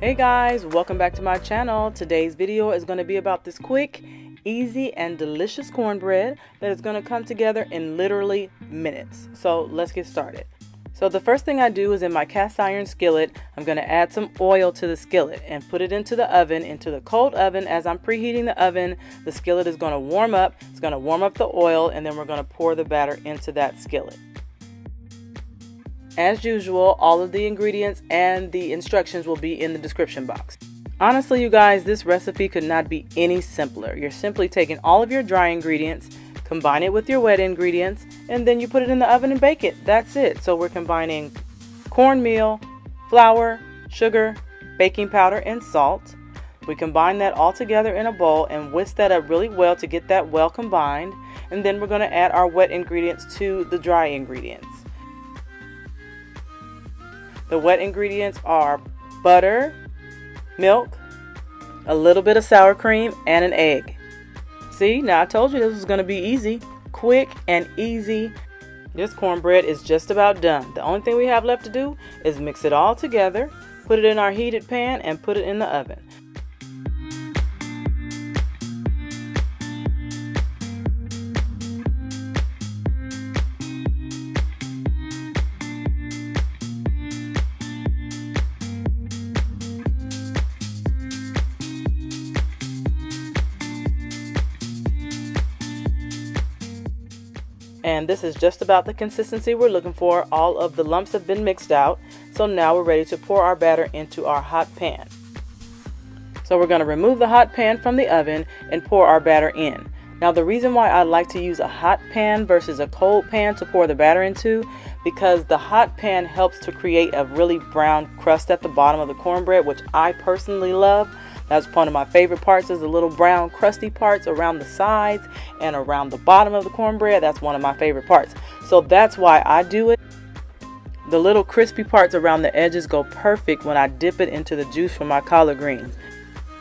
Hey guys, welcome back to my channel. Today's video is going to be about this quick, easy, and delicious cornbread that is going to come together in literally minutes. So let's get started. So the first thing I do is in my cast iron skillet, I'm going to add some oil to the skillet and put it into the oven, into the cold oven. As I'm preheating the oven, the skillet is going to warm up. It's going to warm up the oil, and then we're going to pour the batter into that skillet. As usual, all of the ingredients and the instructions will be in the description box. Honestly, you guys, this recipe could not be any simpler. You're simply taking all of your dry ingredients, combine it with your wet ingredients, and then you put it in the oven and bake it. That's it. So we're combining cornmeal, flour, sugar, baking powder, and salt. We combine that all together in a bowl and whisk that up really well to get that well combined. And then we're going to add our wet ingredients to the dry ingredients. The wet ingredients are butter, milk, a little bit of sour cream, and an egg. See, now I told you this was going to be easy, quick and easy. This cornbread is just about done. The only thing we have left to do is mix it all together, put it in our heated pan, and put it in the oven. And this is just about the consistency we're looking for. All of the lumps have been mixed out. So now we're ready to pour our batter into our hot pan. So we're going to remove the hot pan from the oven and pour our batter in. Now the reason why I like to use a hot pan versus a cold pan to pour the batter into, because the hot pan helps to create a really brown crust at the bottom of the cornbread, which I personally love. That's one of my favorite parts, is the little brown crusty parts around the sides and around the bottom of the cornbread. That's one of my favorite parts. So that's why I do it. The little crispy parts around the edges go perfect when I dip it into the juice from my collard greens.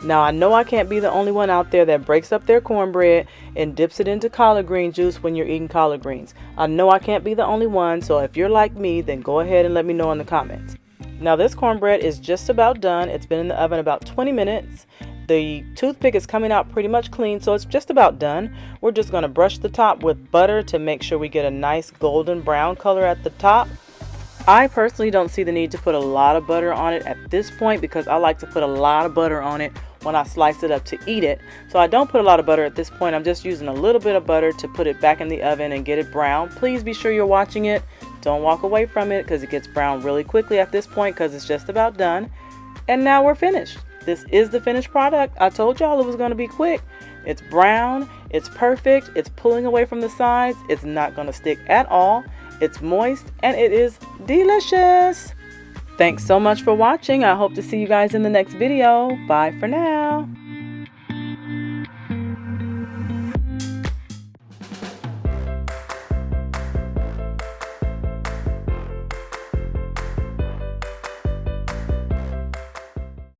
Now I know I can't be the only one out there that breaks up their cornbread and dips it into collard green juice when you're eating collard greens. I know I can't be the only one, so if you're like me, then go ahead and let me know in the comments. Now this cornbread is just about done. It's been in the oven about 20 minutes. The toothpick is coming out pretty much clean, so it's just about done. We're just going to brush the top with butter to make sure we get a nice golden brown color at the top. I personally don't see the need to put a lot of butter on it at this point because I like to put a lot of butter on it when I slice it up to eat it. So I don't put a lot of butter at this point. I'm just using a little bit of butter to put it back in the oven and get it brown. Please be sure you're watching it. Don't walk away from it because it gets brown really quickly at this point because it's just about done. And now we're finished. This is the finished product. I told y'all it was going to be quick. It's brown. It's perfect. It's pulling away from the sides. It's not going to stick at all. It's moist and it is delicious. Thanks so much for watching. I hope to see you guys in the next video. Bye for now.